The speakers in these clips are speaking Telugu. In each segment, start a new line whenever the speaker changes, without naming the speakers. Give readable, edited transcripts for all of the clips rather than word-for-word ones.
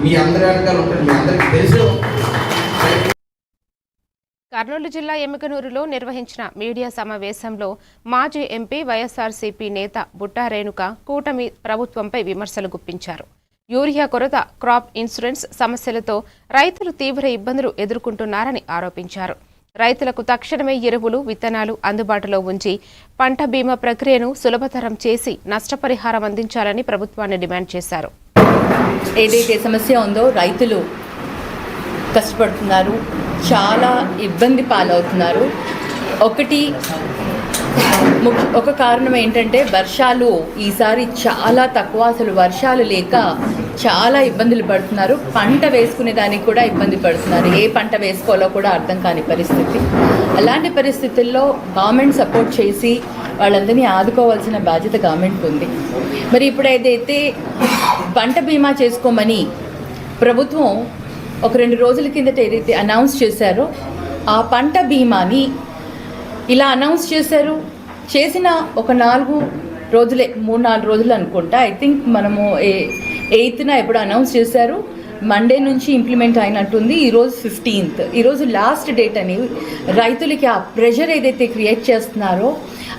మీ అందరి వెనకాల ఉంటాడు, మీ అందరికీ తెలుసు.
కర్నూలు జిల్లా ఎమ్మిగనూరులో నిర్వహించిన మీడియా సమావేశంలో మాజీ ఎంపీ వైఎస్ఆర్సీపీ నేత బుట్టా రేణుక కూటమి ప్రభుత్వంపై విమర్శలు గుప్పించారు. యూరియా కొరత, క్రాప్ ఇన్సూరెన్స్ సమస్యలతో రైతులు తీవ్ర ఇబ్బందులు ఎదుర్కొంటున్నారని ఆరోపించారు. రైతులకు తక్షణమే ఎరువులు, విత్తనాలు అందుబాటులో ఉంచి పంట బీమా ప్రక్రియను సులభతరం చేసి నష్టపరిహారం అందించాలని ప్రభుత్వాన్ని డిమాండ్ చేశారు.
ఏదైతే సమస్య ఉందో రైతులు కష్టపడుతున్నారు, చాలా ఇబ్బంది పాలవుతున్నారు. ఒక కారణం ఏంటంటే వర్షాలు ఈసారి చాలా తక్కువ, అసలు వర్షాలు లేక చాలా ఇబ్బందులు పడుతున్నారు. పంట వేసుకునే దానికి కూడా ఇబ్బంది పడుతున్నారు. ఏ పంట వేసుకోవాలో కూడా అర్థం కాని పరిస్థితి. అలాంటి పరిస్థితుల్లో గవర్నమెంట్ సపోర్ట్ చేసి వాళ్ళందరినీ ఆదుకోవాల్సిన బాధ్యత గవర్నమెంట్ ఉంది. మరి ఇప్పుడు ఏదైతే పంట బీమా చేసుకోమని ప్రభుత్వం ఒక 2 రోజుల కిందట ఏదైతే అనౌన్స్ చేశారో ఆ పంట బీమాని ఇలా అనౌన్స్ చేసిన ఒక 3-4 రోజులు అనుకుంటా. ఐ థింక్ మనము 8న ఎప్పుడు అనౌన్స్ చేశారు, మండే నుంచి ఇంప్లిమెంట్ అయినట్టుంది. ఈరోజు 15th, ఈరోజు లాస్ట్ డేట్ అని రైతులకి ఆ ప్రెషర్ ఏదైతే క్రియేట్ చేస్తున్నారో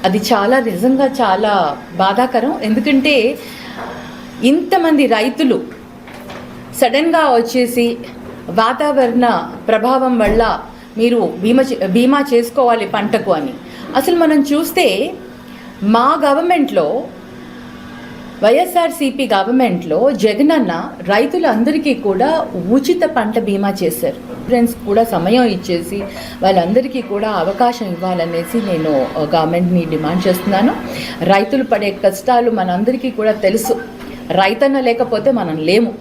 అది నిజంగా చాలా బాధాకరం. ఎందుకంటే ఇంతమంది రైతులు సడన్గా వచ్చేసి వాతావరణ ప్రభావం వల్ల మీరు బీమా చేసుకోవాలి పంటకు అని. అసలు మనం చూస్తే మా గవర్నమెంట్లో, వైఎస్ఆర్సీపీ గవర్నమెంట్లో జగనన్న రైతులందరికీ కూడా ఉచిత పంట బీమా చేశారు. ఫ్రెండ్స్ కూడా సమయం ఇచ్చేసి వాళ్ళందరికీ కూడా అవకాశం ఇవ్వాలనేసి నేను గవర్నమెంట్ని డిమాండ్ చేస్తున్నాను. రైతులు పడే కష్టాలు మనందరికీ కూడా తెలుసు. రైతన్న లేకపోతే మనం లేము.